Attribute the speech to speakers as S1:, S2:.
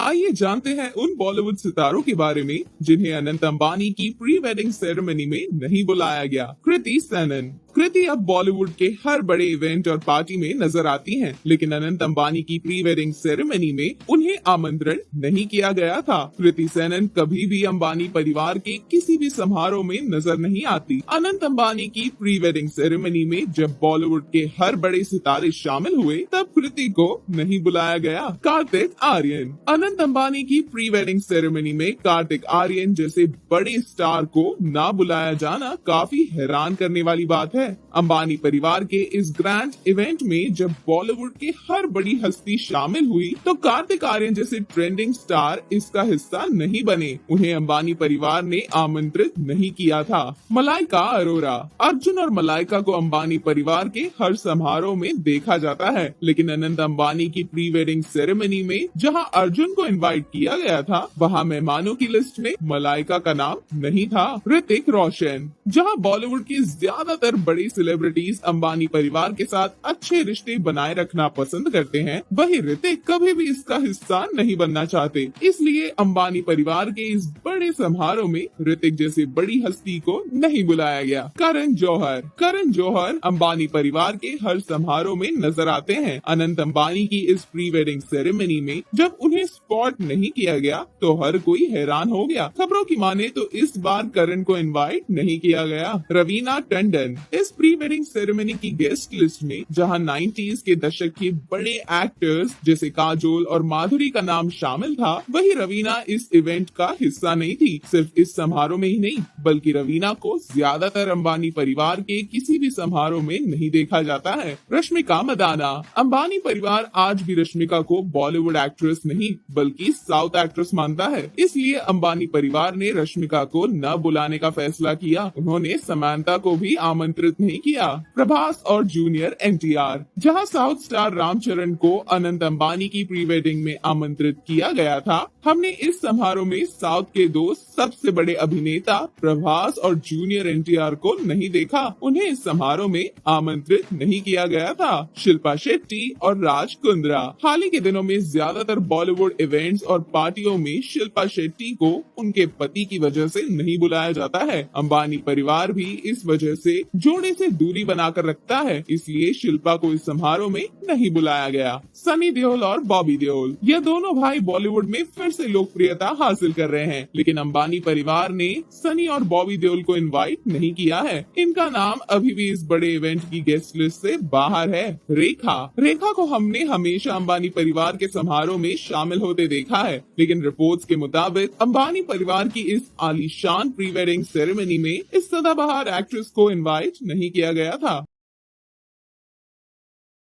S1: आइए जानते हैं उन बॉलीवुड सितारों के बारे में जिन्हें अनंत अंबानी की प्री वेडिंग सेरेमनी में नहीं बुलाया गया। कृति सेनन। कृति अब बॉलीवुड के हर बड़े इवेंट और पार्टी में नजर आती हैं, लेकिन अनंत अंबानी की प्री वेडिंग सेरेमनी में उन्हें आमंत्रण नहीं किया गया था। कृति सेनन कभी भी अंबानी परिवार के किसी भी समारोह में नजर नहीं आती। अनंत अंबानी की प्री वेडिंग सेरेमनी में जब बॉलीवुड के हर बड़े सितारे शामिल हुए, तब कृति को नहीं बुलाया गया। कार्तिक आर्यन। अनंत अंबानी की प्री वेडिंग सेरेमनी में कार्तिक आर्यन जैसे बड़े स्टार को ना बुलाया जाना काफी हैरान करने वाली बात है। अंबानी परिवार के इस ग्रैंड इवेंट में जब बॉलीवुड के हर बड़ी हस्ती शामिल हुई, तो कार्तिक आर्यन जैसे ट्रेंडिंग स्टार इसका हिस्सा नहीं बने। उन्हें अंबानी परिवार ने आमंत्रित नहीं किया था। मलाइका अरोरा। अर्जुन और मलाइका को अंबानी परिवार के हर समारोह में देखा जाता है, लेकिन अनंत अंबानी की प्री वेडिंग सेरेमनी में जहां अर्जुन को इनवाइट किया गया था, वहां मेहमानों की लिस्ट में मलाइका का नाम नहीं था। ऋतिक रोशन। जहां बॉलीवुड की ज्यादातर बड़ी सेलिब्रिटीज अंबानी परिवार के साथ अच्छे रिश्ते बनाए रखना पसंद करते हैं, वही ऋतिक कभी भी इसका हिस्सा नहीं बनना चाहते। इसलिए अंबानी परिवार के इस बड़े समारोह में ऋतिक जैसे बड़ी हस्ती को नहीं बुलाया गया। करण जौहर। करण जौहर अंबानी परिवार के हर समारोह में नजर आते हैं। अनंत अंबानी की इस प्री वेडिंग सेरेमनी में जब उन्हें स्पॉट नहीं किया गया, तो हर कोई हैरान हो गया। खबरों की माने तो इस बार करण को इनवाइट नहीं किया गया। रवीना टंडन। इस प्री वेडिंग सेरेमनी की गेस्ट लिस्ट में जहां 90s के दशक के बड़े एक्टर्स जैसे काजोल और माधुरी का नाम शामिल था, वही रवीना इस इवेंट का हिस्सा नहीं थी। सिर्फ इस समारोह में ही नहीं, बल्कि रवीना को ज्यादातर अंबानी परिवार के किसी भी समारोह में नहीं देखा जाता है। रश्मिका मंदाना। अंबानी परिवार आज भी रश्मिका को बॉलीवुड एक्ट्रेस नहीं, बल्कि साउथ एक्ट्रेस मानता है। इसलिए अंबानी परिवार ने रश्मिका को न बुलाने का फैसला किया। उन्होंने समांता को भी आमंत्रित नहीं किया। प्रभास और जूनियर एनटीआर। जहां साउथ स्टार रामचरण को अनंत अंबानी की प्री वेडिंग में आमंत्रित किया गया था, हमने इस समारोह में साउथ के दो सबसे बड़े अभिनेता प्रभास और जूनियर एनटीआर को नहीं देखा। उन्हें इस समारोह में आमंत्रित नहीं किया गया था। शिल्पा शेट्टी और राज कुंद्रा। हाल ही के दिनों में ज्यादातर बॉलीवुड इवेंट्स और पार्टियों में शिल्पा शेट्टी को उनके पति की वजह से नहीं बुलाया जाता है। अंबानी परिवार भी इस वजह से जोड़े से दूरी बनाकर रखता है, इसलिए शिल्पा को इस समारोह में नहीं बुलाया गया। सनी देओल और बॉबी देओल। ये दोनों भाई बॉलीवुड में फिर से लोकप्रियता हासिल कर रहे हैं, लेकिन अंबानी परिवार ने सनी और बॉबी देओल को इनवाइट नहीं किया है। इनका नाम अभी भी इस बड़े इवेंट की गेस्ट लिस्ट से बाहर है। रेखा। रेखा को हमने हमेशा अंबानी परिवार के समारोह में शामिल होते देखा है, लेकिन रिपोर्ट्स के मुताबिक अंबानी परिवार की इस आलीशान प्री वेडिंग सेरेमनी में इस सदाबहार एक्ट्रेस को इनवाइट नहीं किया गया था।